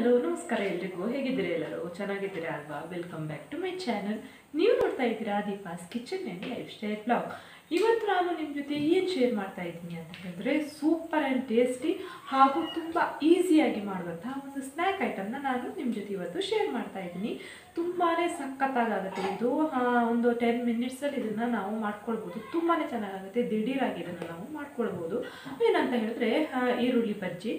Hello ನಮಸ್ಕಾರ ಎಲ್ರಿಗೂ ಹೇಗಿದ್ದೀರಾ ಎಲ್ಲರೂ ಚೆನ್ನಾಗಿದ್ದೀರಾ ಅಲ್ವಾ welcome back to my channel ನೀವು ನೋಡ್ತಾ ಇದ್ದೀರಾ Deepa's kitchen and lifestyle blog ಇವತ್ತು ನಾನು ನಿಮ್ಮ ಜೊತೆ ಏನು ಶೇರ್ ಮಾಡ್ತಾ ಇದ್ದೀನಿ ಅಂತ ಹೇಳಿದ್ರೆ ಸೂಪರ್ ಆ್ಯಂಡ್ ಟೇಸ್ಟಿ ಹಾಗೂ ತುಂಬ ಈಸಿಯಾಗಿ ಮಾಡುವಂತಹ ಒಂದು ಸ್ನ್ಯಾಕ್ ಐಟಮ್ನ ನಾನು ನಿಮ್ಮ ಜೊತೆ ಇವತ್ತು ಶೇರ್ ಮಾಡ್ತಾ ಇದ್ದೀನಿ ತುಂಬಾ ಸಖತ್ತಾಗುತ್ತೆ ಇದು ಒಂದು 10 ಮಿನಿಟ್ಸಲ್ಲಿ ಇದನ್ನು ನಾವು ಮಾಡ್ಕೊಳ್ಬೋದು ತುಂಬಾ ಚೆನ್ನಾಗಾಗುತ್ತೆ ದಿಢೀರಾಗಿ ಇದನ್ನು ನಾವು ಮಾಡ್ಕೊಳ್ಬೋದು ಏನಂತ ಹೇಳಿದ್ರೆ ಈರುಳ್ಳಿ ಬಜ್ಜಿ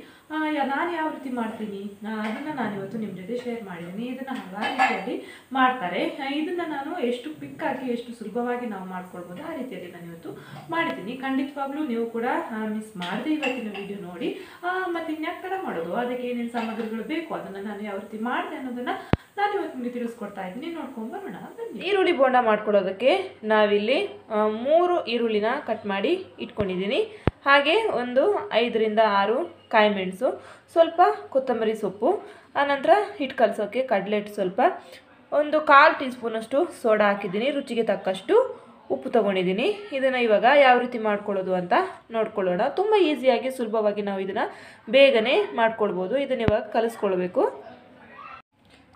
ನಾನು ಯಾವ ರೀತಿ ಮಾಡ್ತೀನಿ ಅದನ್ನು ನಾನು ಇವತ್ತು ನಿಮ್ಮ ಜೊತೆ ಶೇರ್ ಮಾಡಿದ್ದೀನಿ ಇದನ್ನು ಹಲವಾರು ರೀತಿಯಲ್ಲಿ ಮಾಡ್ತಾರೆ ಇದನ್ನು ನಾನು ಎಷ್ಟು ಕ್ವಿಕ್ಕಾಗಿ ಎಷ್ಟು ಸುಲಭವಾಗಿ ನಾವು ಮಾಡ್ಕೊಳ್ಬೋದು ಆ ರೀತಿಯಲ್ಲಿ ನಾನು ಇವತ್ತು ಮಾಡಿದ್ದೀನಿ ಖಂಡಿತವಾಗ್ಲೂ ನೀವು ಕೂಡ ಮಿಸ್ ಮಾಡದೆ ಇವತ್ತಿನ ವಿಡಿಯೋ ನೋಡಿ ಮತ್ತು ಇನ್ಯಾಕೆ ತಡ ಮಾಡೋದು ಅದಕ್ಕೆ ಏನೇನು ಸಾಮಗ್ರಿಗಳು ಬೇಕು ಅದನ್ನು ನಾನು ಯಾವ ರೀತಿ ಮಾಡಿದೆ ಅನ್ನೋದನ್ನು ನಾನು ಇವತ್ತು ನಿಮಗೆ ತಿಳಿಸ್ಕೊಡ್ತಾ ಇದ್ದೀನಿ ನೋಡ್ಕೊಂಡು ಬರೋಣ ಬನ್ನಿ ಈರುಳ್ಳಿ ಬೋಂಡ ಮಾಡ್ಕೊಳ್ಳೋದಕ್ಕೆ ನಾವಿಲ್ಲಿ 3 ಈರುಳ್ಳಿನ ಕಟ್ ಮಾಡಿ ಇಟ್ಕೊಂಡಿದ್ದೀನಿ ಹಾಗೆ ಒಂದು 5 ರಿಂದ 6 ಕಾಯಿ ಮೆಣಸು ಸ್ವಲ್ಪ ಕೊತ್ತಂಬರಿ ಸೊಪ್ಪು ಆನಂತರ ಹಿಟ್ಟು ಕಲಸೋಕ್ಕೆ ಕಡಲೆ ಹಿಟ್ಟು ಸ್ವಲ್ಪ ಒಂದು 1/4 ಟೀ ಸ್ಪೂನಷ್ಟು ಸೋಡಾ ಹಾಕಿದ್ದೀನಿ ರುಚಿಗೆ ತಕ್ಕಷ್ಟು ಉಪ್ಪು ತೊಗೊಂಡಿದ್ದೀನಿ ಇದನ್ನು ಇವಾಗ ಯಾವ ರೀತಿ ಮಾಡ್ಕೊಳ್ಳೋದು ಅಂತ ನೋಡ್ಕೊಳ್ಳೋಣ ತುಂಬ ಈಸಿಯಾಗಿ ಸುಲಭವಾಗಿ ನಾವು ಇದನ್ನು ಬೇಗನೆ ಮಾಡ್ಕೊಳ್ಬೋದು ಇದನ್ನು ಇವಾಗ ಕಲಿಸ್ಕೊಳ್ಬೇಕು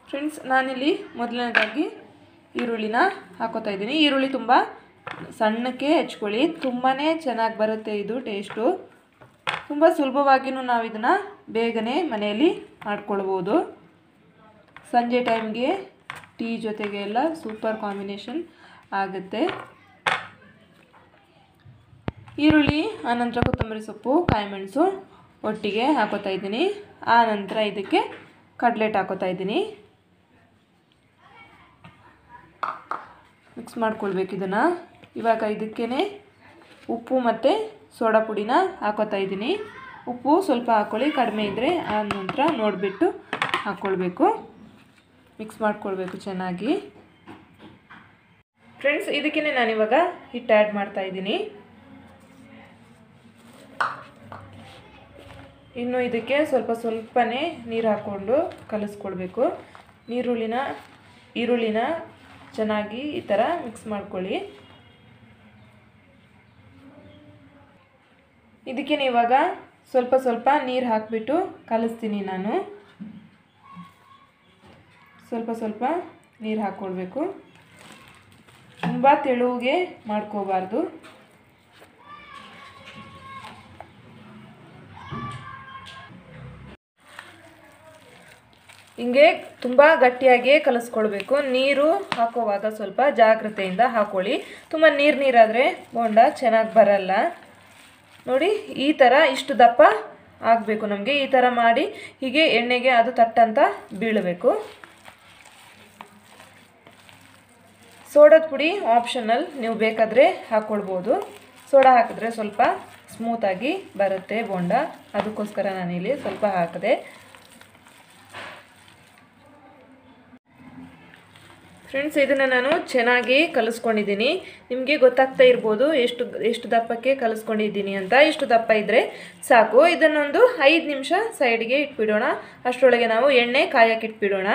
ಫ್ರೆಂಡ್ಸ್ ನಾನಿಲ್ಲಿ ಮೊದಲನೇದಾಗಿ ಈರುಳ್ಳಿನ ಹಾಕೋತಾ ಇದ್ದೀನಿ ಈರುಳ್ಳಿ ತುಂಬ ಸಣ್ಣಕ್ಕೆ ಹೆಚ್ಕೊಳ್ಳಿ ತುಂಬಾ ಚೆನ್ನಾಗಿ ಬರುತ್ತೆ ಇದು ಟೇಸ್ಟು ತುಂಬ ಸುಲಭವಾಗಿಯೂ ನಾವು ಇದನ್ನು ಬೇಗನೆ ಮನೆಯಲ್ಲಿ ಮಾಡ್ಕೊಳ್ಬೋದು ಸಂಜೆ ಟೈಮ್ಗೆ ಟೀ ಜೊತೆಗೆ ಎಲ್ಲ ಸೂಪರ್ ಕಾಂಬಿನೇಷನ್ ಆಗುತ್ತೆ ಈರುಳ್ಳಿ ಆನಂತರ ಕೊತ್ತಂಬರಿ ಸೊಪ್ಪು ಕಾಯಿ ಮೆಣಸು ಒಟ್ಟಿಗೆ ಹಾಕೋತಾ ಇದ್ದೀನಿ ಆನಂತರ ಇದಕ್ಕೆ ಕಡ್ಲೆಟ್ ಹಾಕೋತಾ ಇದ್ದೀನಿ ಮಿಕ್ಸ್ ಮಾಡ್ಕೊಳ್ಬೇಕು ಇದನ್ನು ಇವಾಗ ಇದಕ್ಕೇ ಉಪ್ಪು ಮತ್ತು ಸೋಡಾ ಪುಡಿನ ಹಾಕೋತಾ ಇದ್ದೀನಿ ಉಪ್ಪು ಸ್ವಲ್ಪ ಹಾಕ್ಕೊಳ್ಳಿ ಕಡಿಮೆ ಇದ್ದರೆ ಆನಂತರ ನೋಡಿಬಿಟ್ಟು ಹಾಕ್ಕೊಳ್ಬೇಕು ಮಿಕ್ಸ್ ಮಾಡ್ಕೊಳ್ಬೇಕು ಚೆನ್ನಾಗಿ ಫ್ರೆಂಡ್ಸ್ ಇದಕ್ಕೇ ನಾನಿವಾಗ ಹಿಟ್ಟು ಆ್ಯಡ್ ಮಾಡ್ತಾಯಿದ್ದೀನಿ ಇನ್ನು ಇದಕ್ಕೆ ಸ್ವಲ್ಪನೇ ನೀರು ಹಾಕ್ಕೊಂಡು ಕಲಿಸ್ಕೊಳ್ಬೇಕು ಈರುಳ್ಳಿನ ಚೆನ್ನಾಗಿ ಈ ಥರ ಮಿಕ್ಸ್ ಮಾಡ್ಕೊಳ್ಳಿ ಇದಕ್ಕೆ ಇವಾಗ ಸ್ವಲ್ಪ ನೀರು ಹಾಕಿಬಿಟ್ಟು ಕಲಿಸ್ತೀನಿ ನಾನು ಸ್ವಲ್ಪ ನೀರು ಹಾಕ್ಕೊಳ್ಬೇಕು ತುಂಬ ತೆಳುವಿಗೆ ಮಾಡ್ಕೋಬಾರ್ದು ಹಿಂಗೆ ತುಂಬ ಗಟ್ಟಿಯಾಗಿ ಕಲಿಸ್ಕೊಳ್ಬೇಕು ನೀರು ಹಾಕೋವಾಗ ಸ್ವಲ್ಪ ಜಾಗ್ರತೆಯಿಂದ ಹಾಕ್ಕೊಳ್ಳಿ ತುಂಬ ನೀರಾದರೆ ಬೋಂಡ ಚೆನ್ನಾಗಿ ಬರಲ್ಲ ನೋಡಿ ಈ ಥರ ಇಷ್ಟು ದಪ್ಪ ಆಗಬೇಕು ನಮಗೆ ಈ ಥರ ಮಾಡಿ ಹೀಗೆ ಎಣ್ಣೆಗೆ ಅದು ತಟ್ಟಂತ ಬೀಳಬೇಕು ಸೋಡಾದ ಪುಡಿ ಆಪ್ಷನಲ್ ನೀವು ಬೇಕಾದರೆ ಹಾಕ್ಕೊಳ್ಬೋದು ಸೋಡಾ ಹಾಕಿದ್ರೆ ಸ್ವಲ್ಪ ಸ್ಮೂತಾಗಿ ಬರುತ್ತೆ ಬೋಂಡ ಅದಕ್ಕೋಸ್ಕರ ನಾನಿಲ್ಲಿ ಸ್ವಲ್ಪ ಹಾಕಿದೆ ಫ್ರೆಂಡ್ಸ್ ಇದನ್ನು ನಾನು ಚೆನ್ನಾಗಿ ಕಲಿಸ್ಕೊಂಡಿದ್ದೀನಿ ನಿಮಗೆ ಗೊತ್ತಾಗ್ತಾ ಇರ್ಬೋದು ಎಷ್ಟು ದಪ್ಪಕ್ಕೆ ಕಲಿಸ್ಕೊಂಡಿದ್ದೀನಿ ಅಂತ ಇಷ್ಟು ದಪ್ಪ ಇದ್ದರೆ ಸಾಕು ಇದನ್ನೊಂದು 5 ನಿಮಿಷ ಸೈಡ್ಗೆ ಇಟ್ಬಿಡೋಣ ಅಷ್ಟರೊಳಗೆ ನಾವು ಎಣ್ಣೆ ಕಾಯಕ್ಕೆ ಇಟ್ಬಿಡೋಣ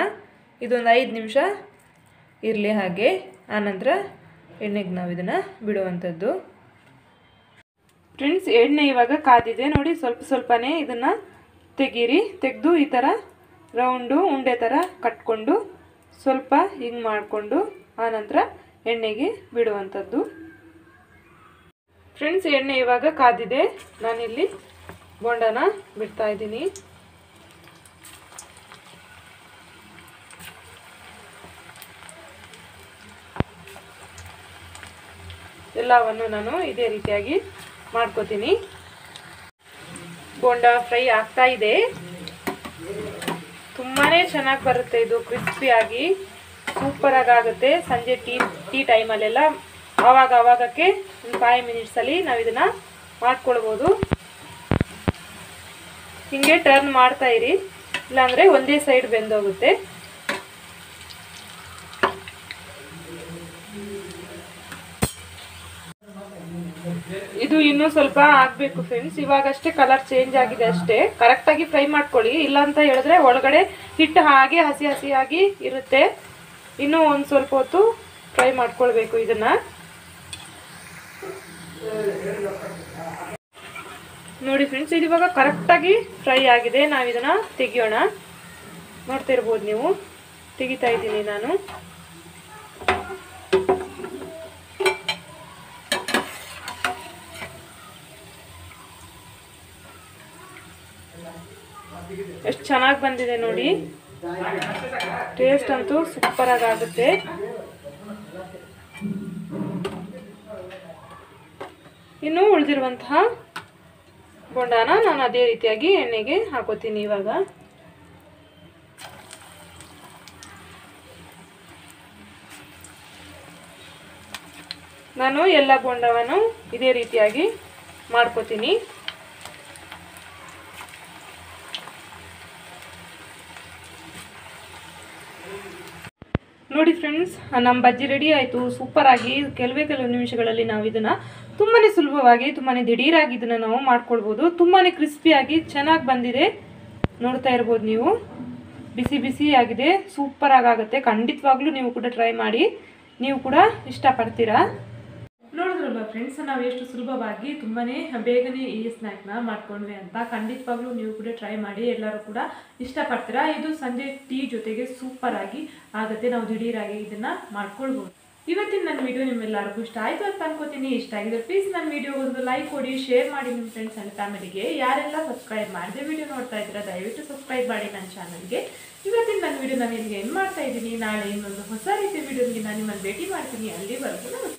ಇದೊಂದು 5 ನಿಮಿಷ ಇರಲಿ ಹಾಗೆ ಆನಂತರ ಎಣ್ಣೆಗೆ ನಾವು ಇದನ್ನು ಬಿಡುವಂಥದ್ದು ಫ್ರೆಂಡ್ಸ್ ಎಣ್ಣೆ ಇವಾಗ ಕಾದಿದೆ ನೋಡಿ ಸ್ವಲ್ಪನೇ ಇದನ್ನು ತೆಗೆದು ಈ ಥರ ರೌಂಡು ಉಂಡೆ ಥರ ಕಟ್ಕೊಂಡು ಸ್ವಲ್ಪ ಹಿಂಗೆ ಮಾಡಿಕೊಂಡು ಆನಂತರ ಎಣ್ಣೆಗೆ ಬಿಡುವಂಥದ್ದು ಫ್ರೆಂಡ್ಸ್ ಎಣ್ಣೆ ಇವಾಗ ಕಾದಿದೆ ನಾನಿಲ್ಲಿ ಬೋಂಡನ ಬಿಡ್ತಾ ಇದ್ದೀನಿ ಎಲ್ಲವನ್ನು ನಾನು ಇದೇ ರೀತಿಯಾಗಿ ಮಾಡ್ಕೋತೀನಿ ಬೋಂಡ ಫ್ರೈ ಆಗ್ತಾ ಇದೆ ತುಂಬಾ ಚೆನ್ನಾಗಿ ಬರುತ್ತೆ ಇದು ಕ್ರಿಸ್ಪಿಯಾಗಿ ಸೂಪರಾಗಿ ಆಗುತ್ತೆ ಸಂಜೆ ಟೀ ಟೈಮಲ್ಲೆಲ್ಲ ಆವಾಗಕ್ಕೆ ಒಂದು 5 ಮಿನಿಟ್ಸಲ್ಲಿ ನಾವು ಇದನ್ನು ಮಾಡ್ಕೊಳ್ಬೋದು ಹಿಂಗೆ ಟರ್ನ್ ಮಾಡ್ತಾ ಇರಿ ಇಲ್ಲಾಂದರೆ ಒಂದೇ ಸೈಡ್ ಬೆಂದೋಗುತ್ತೆ ಇದು ಇನ್ನೂ ಸ್ವಲ್ಪ ಆಗಬೇಕು ಫ್ರೆಂಡ್ಸ್ ಇವಾಗಷ್ಟೇ ಕಲರ್ ಚೇಂಜ್ ಆಗಿದೆ ಅಷ್ಟೇ ಕರೆಕ್ಟಾಗಿ ಫ್ರೈ ಮಾಡ್ಕೊಳ್ಳಿ ಇಲ್ಲ ಅಂತ ಹೇಳಿದ್ರೆ ಒಳಗಡೆ ಹಿಟ್ಟು ಹಾಗೆ ಹಸಿಯಾಗಿ ಇರುತ್ತೆ ಇನ್ನೂ ಒಂದು ಸ್ವಲ್ಪ ಹೊತ್ತು ಫ್ರೈ ಮಾಡ್ಕೊಳ್ಬೇಕು ಇದನ್ನು ನೋಡಿ ಫ್ರೆಂಡ್ಸ್ ಇದು ಇವಾಗ ಕರೆಕ್ಟಾಗಿ ಫ್ರೈ ಆಗಿದೆ ನಾವು ಇದನ್ನು ತೆಗಿಯೋಣ ನೋಡ್ತಾ ಇರ್ಬೋದು ನೀವು, ತೆಗಿತಾ ಇದ್ದೀನಿ ನಾನು. ಎಷ್ಟು ಚೆನ್ನಾಗಿ ಬಂದಿದೆ ನೋಡಿ. ಟೇಸ್ಟ್ ಅಂತೂ ಸೂಪರ್ ಆಗುತ್ತೆ. ಇನ್ನು ಉಳಿದಿರುವಂತಹ ಬೋಂಡಾನ ನಾನು ಅದೇ ರೀತಿಯಾಗಿ ಎಣ್ಣೆಗೆ ಹಾಕೋತೀನಿ. ಇವಾಗ ನಾನು ಎಲ್ಲ ಬೋಂಡವನ್ನು ಇದೇ ರೀತಿಯಾಗಿ ಮಾಡ್ಕೋತೀನಿ. ನೋಡಿ ಫ್ರೆಂಡ್ಸ್, ನಮ್ಮ ಬಜ್ಜಿ ರೆಡಿ ಆಯಿತು. ಸೂಪರಾಗಿ ಕೆಲವೇ ನಿಮಿಷಗಳಲ್ಲಿ ನಾವು ಇದನ್ನು ತುಂಬಾ ಸುಲಭವಾಗಿ, ತುಂಬಾ ದಿಢೀರಾಗಿ ಇದನ್ನು ನಾವು ಮಾಡ್ಕೊಳ್ಬೋದು. ತುಂಬಾ ಕ್ರಿಸ್ಪಿಯಾಗಿ ಚೆನ್ನಾಗಿ ಬಂದಿದೆ. ನೋಡ್ತಾ ಇರ್ಬೋದು ನೀವು, ಬಿಸಿ ಬಿಸಿ ಆಗಿದೆ, ಸೂಪರಾಗಿ ಆಗುತ್ತೆ. ಖಂಡಿತವಾಗ್ಲೂ ನೀವು ಕೂಡ ಟ್ರೈ ಮಾಡಿ, ನೀವು ಕೂಡ ಇಷ್ಟಪಡ್ತೀರಾ. ನೋಡಿದ್ರಲ್ವ ಫ್ರೆಂಡ್ಸ್, ನಾವು ಎಷ್ಟು ಸುಲಭವಾಗಿ ತುಂಬಾ ಬೇಗನೆ ಈ ಸ್ನ್ಯಾಕ್ನ ಮಾಡ್ಕೊಂಡ್ವಿ ಅಂತ. ಖಂಡಿತವಾಗ್ಲೂ ನೀವು ಕೂಡ ಟ್ರೈ ಮಾಡಿ, ಎಲ್ಲರೂ ಕೂಡ ಇಷ್ಟಪಡ್ತೀರಾ. ಇದು ಸಂಜೆ ಟೀ ಜೊತೆಗೆ ಸೂಪರಾಗಿ ಆಗುತ್ತೆ. ನಾವು ದಿಢೀರಾಗಿ ಇದನ್ನು ಮಾಡ್ಕೊಳ್ಬೋದು. ಇವತ್ತಿನ ನನ್ನ ವಿಡಿಯೋ ನಿಮ್ಮೆಲ್ಲರಿಗೂ ಇಷ್ಟ ಆಯಿತು ಅಂತ ಅನ್ಕೋತೀನಿ. ಇಷ್ಟ ಆಗಿದೆ ಪ್ಲೀಸ್ ನನ್ನ ವಿಡಿಯೋ ಒಂದು ಲೈಕ್ ಕೊಡಿ, ಶೇರ್ ಮಾಡಿ ನಿಮ್ಮ ಫ್ರೆಂಡ್ಸ್ ಆ್ಯಂಡ್ ಫ್ಯಾಮಿಲಿಗೆ. ಯಾರೆಲ್ಲ ಸಬ್ಸ್ಕ್ರೈಬ್ ಮಾಡಿದೆ ವಿಡಿಯೋ ನೋಡ್ತಾ ಇದ್ದೀರಾ, ದಯವಿಟ್ಟು ಸಬ್ಸ್ಕ್ರೈಬ್ ಮಾಡಿ ನನ್ನ ಚಾನಲ್ಗೆ. ಇವತ್ತಿನ ನನ್ನ ವಿಡಿಯೋ ನಾನು ಇಲ್ಲಿಗೆ ಏನು ಮಾಡ್ತಾ ಇದ್ದೀನಿ. ನಾಳೆ ಇನ್ನೊಂದು ಹೊಸ ರೀತಿಯ ವಿಡಿಯೋಗೆ ನಾನು ನಿಮ್ಮನ್ನು ಭೇಟಿ ಮಾಡ್ತೀನಿ. ಅಲ್ಲಿವರೆಗೂ